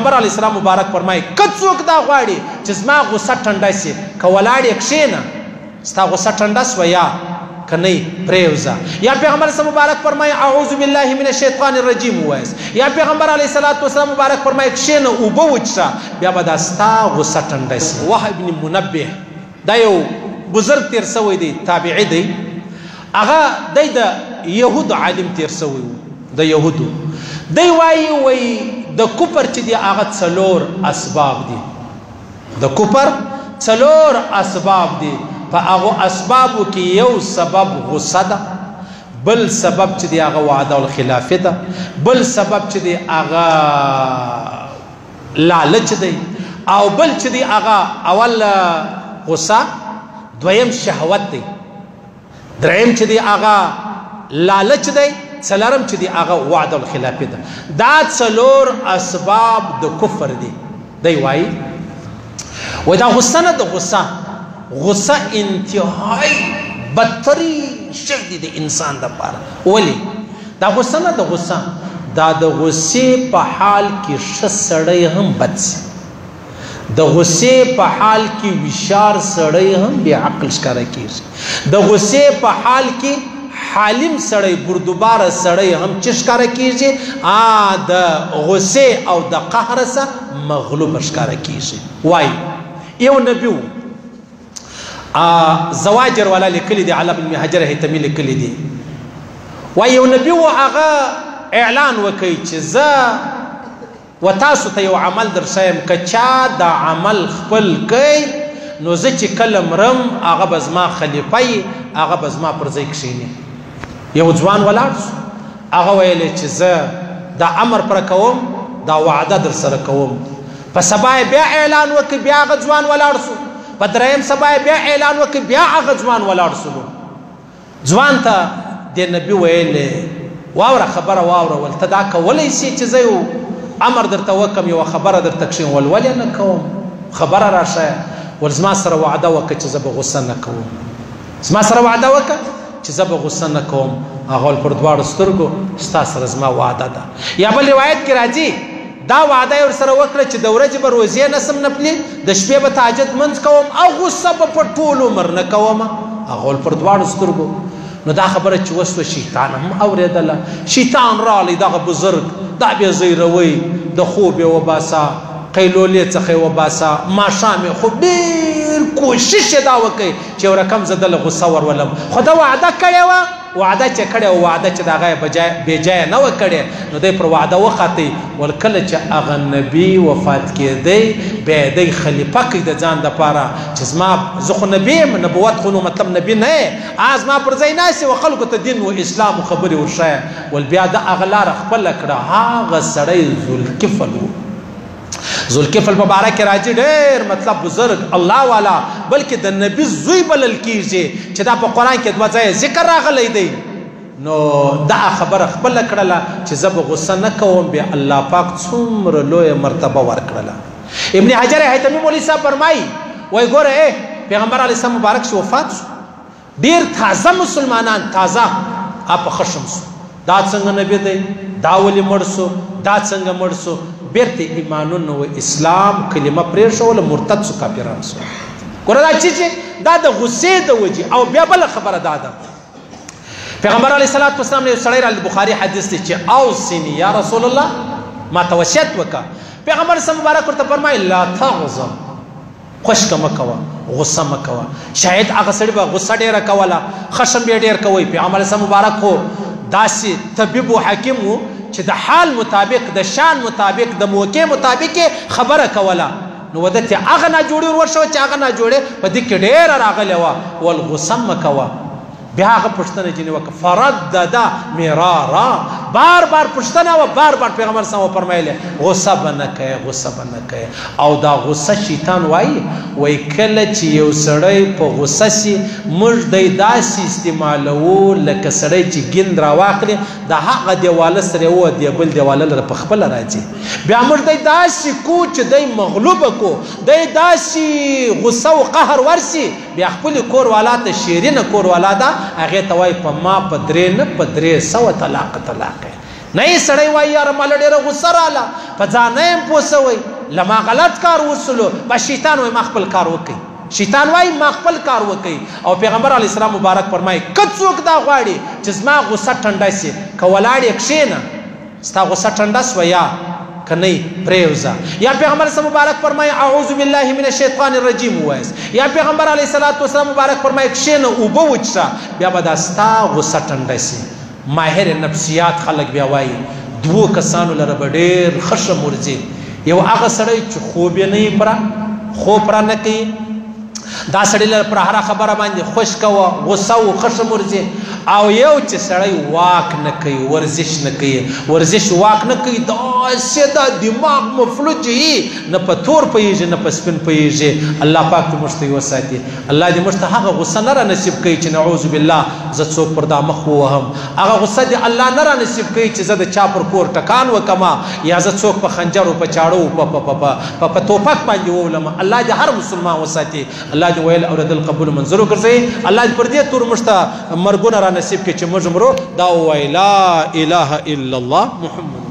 پیغمبر علیه السلام مبارک فرمایي که څوک دا غواړي چې زما غصه ټنډه سي که ولاړ یې کښېنه ستا غصه ټنډه سوه یا که نه پرېوځه یا پیغمبر صلی مبارک فرمایي اعوذ بالله من الشیطان الرجیم ووایاست یا پیغمبر علیه السلام مبارک فرمایي کښېنه اوبه وڅښه بیا به دا ستا غصه ټنډه سي. وهب بن منبه دا یو بزرګ تېر سوی دی تابعي دی هغه دی د یهودو عالم تېر سوی و د یهودو دی وایي د کفر چې دی هغه څلور اسباب دي د کفر څلور اسباب دي په هغو اسبابو کې یو سبب غصه ده بل سبب چې دی هغه وعده الخلافه ده بل سبب چې دی هغه لالچ دی او بل چې دی هغه اول غصه دویم شهوت دی دریم چې دی هغه لالچ دی څلورم چې دی هغه وعده الخلافه ده دا څلور اسباب د کفر دي. دی وایي دا غصه نه د غصه انتهایی بدترین شی دی د انسان دپاره. ولې دا غصه نه د غصه دا د غصې په حال کې ښه سړی هم بد سي د غصې په حال کې وشار سړی هم بې عقل ښکاره کېږي د غصې په حال کې حالم سړی بردوباره سړی هم چې ښکاره کېږي د غصې او د قهر سره مغلوب ښکاره کېږي. وایي یو نبي و زواجر والا لیکلی دی علی بن حجر هیتمی لیکلی دی وایي یو نبي و هغه اعلان وکړي چې زه و تاسو ته یو عمل در ښیم که چا دا عمل خپل کوي نو زه چې کله مرم هغه به زما خلیفه یي هغه به زما پر ځای کښېني. یو ځوان ولاړ شو هغه ویلی چې زه دا امر پر کوم دا وعده در سره کوم. په سبا یې بیا اعلان وکړي بیا هغه ځوان ولاړ شو په دریم سبا یې بیا اعلان وکړي بیا هغه ځوان ولاړ شولو. ځوان ته د نبي ویلې واوره خبره واوره ول ته دا کولی سي چې زه یو امر درته وکم یوه خبره درته کښېم ول ولې نه کوم خبره راشه ول زما سره وعده وکړه چې زه به غصه نه کوم زما سره وعده وکړه چې زه به غصه نه کوم. هغه ول پر دواړو سترګو ستا سره زما وعده ده. یا بل روایت کې راځي دا وعده یې ورسره وکړه چې د ورځې به روزې نسم نفلي د شپې به تهجد منځ کوم او غصه به په ټول عمر نه کوم. هغه ول پر دواړو سترګو. نو دا خبره چې وسوه شیطان هم اورېدله. شیطان رالی دغه بزرګ دا بیا زیروي د خوب یې وباسه قیلولې څخه یې وباسه ماښام یې خو ډېر کوشش یې دا وکړي چې یو رقم زه دله غصه ورولم خو ده وعده کړې وه وعده چې کړې وه وعده چې د هغه یې بېجایه نه وه کړې نو دی پر وعده وختی ول کله چې هغه نبي وفات کېدی بیا یې دی خلیفه کوي د ځان دپاره چې زما زه خو نبي یم نبوت خو نو مطلب نبي نه یې زما پر ځای ناست و خلکو ته دین و اسلام و خبرې ورښیه ول بیا د هغه لاره خپله کړه هغه سړی ذوالکفل و. ذوالکفل په باره کې راځي ډېر مطلب بزرګ الله والا بلکې د نبي زوی بلل کېږي چې دا په قرآن کې دوه ځایه ذکر راغلی دی. نو دا خبره خپله کړله چې زه به غصه نه کوم بیا الله پاک څومره لویه مرتبه ورکړله. ابن حجر هیتمي مولوي صاحب فرمایي وایي ګوره پیغمبر علیه السلام مبارک شو وفات شو ډېر تازه مسلمانان تازه په خشم شو دا څنګه نبي دی دا ولې مړ سو دا څنګه مړ سو بیرته ایمانونه و اسلام کلمه پرېښوله مرتد سو کافران سو. ګوره دا چې دا د غصې د وجې او بیا بله خبره دا ده پیغمبر علیه السلام نه یو سړی راغلی بخاري حدیث دی چې اوصني یا رسول الله ما ته وصیت وکړه. پیغمبر صلی مبارک ورته فرمایي لا تغضب خشکه مه کوه غصه مه کوه. شاید هغه سړي به غصه ډېره کوله خشم به یې ډېر کوی. پیغمبر صلی مبارک خو داسې طبیب و حکیم و چې د حال مطابق د شان مطابق د موقع مطابق خبره کوله. نو وده ته هغه ناجوړي ورشوه چې هغه ناجوړې په دې کې ډېره راغلې وه ول غصه مه کوه. بیا هغه پوښتنه ځینې وکړه فردده مرارا بار بار پوښتنه وه بار بار پیغمبر صلی الله فرمایلی غصه به نه کوې غصه به نه کوې. او دا غصه شیطان وایي کله چې یو سړی په غصه سي موږ دی داسې استعمالوو لکه سړی چې ګیند راواخلي د هغه دیواله سره یې ووهي بل دیواله لره په خپله راځي بیا موږ دی داسې کو چې دی مغلوبه کو دی داسې غصه و قهر ورسي بیا خپلې کوروالا ته شیرینه کوروالا ده هغې ته وایي په ما په درې نه په 300 طلاق نه سړی وایي یاره ماله ډېره غوسه راله په ځان نه یم پوه سوی له ما غلط کار وسلو بس شیطان وایي ما خپل کار وکړي شیطان وایي ما خپل کار وکړي او پیغمبر علیه السلام مبارک فرمایي که څوک دا غواړي چې زما غوسه ټنډه سي که ولاړ یې کښېنه ستا غوسه ټنډه سوه یا که نه پرېوځه یا پیغمبر صلی مبارک فرمایي اعوذ بالله من الشیطان الرجیم ووایاست یا پیغمبر علیه الصلاة والسلام مبارک فرمایي کښېنه اوبه وڅښه بیا به دا ستا غوسه ټنډه سي ماهر نفسیات خلک بیا وایي دوو کسانو لره به ډېر ښه ښه مرځي یو هغه سړی چې خوب یې نه پوره خوب را نه کوي دا سړی لره پر هره خبره باندې خوش کوه غوسه و ښه ښه مرځي او یو چې سړی واک نه کوي ورزش نه کوي ورزش واک نه کوي داسې دا دماغ مفلوج وي نه په تور پوهېږي نه په سپین پوهېږي الله پاک دې موږ ته یې وساتي الله دې موږ ته هغه غوسه نه را نصیب کوي چې نعوذ بالله زه څوک پر دا مخ ووهم هغه غوسه دې الله نه را نصیب کوي چې زه د چا پر کور ټکان وکما یا زه څوک په خنجر په چاړو په توپک باندې وولم الله دې هر مسلمان وساتي الله دې ویل اورېدل قبول منظور وګرځوي الله دې پر دې تور موږ ته مرګونه را نصیب کړي چې موږ مرو دا ووایي لا اله الا الله محمد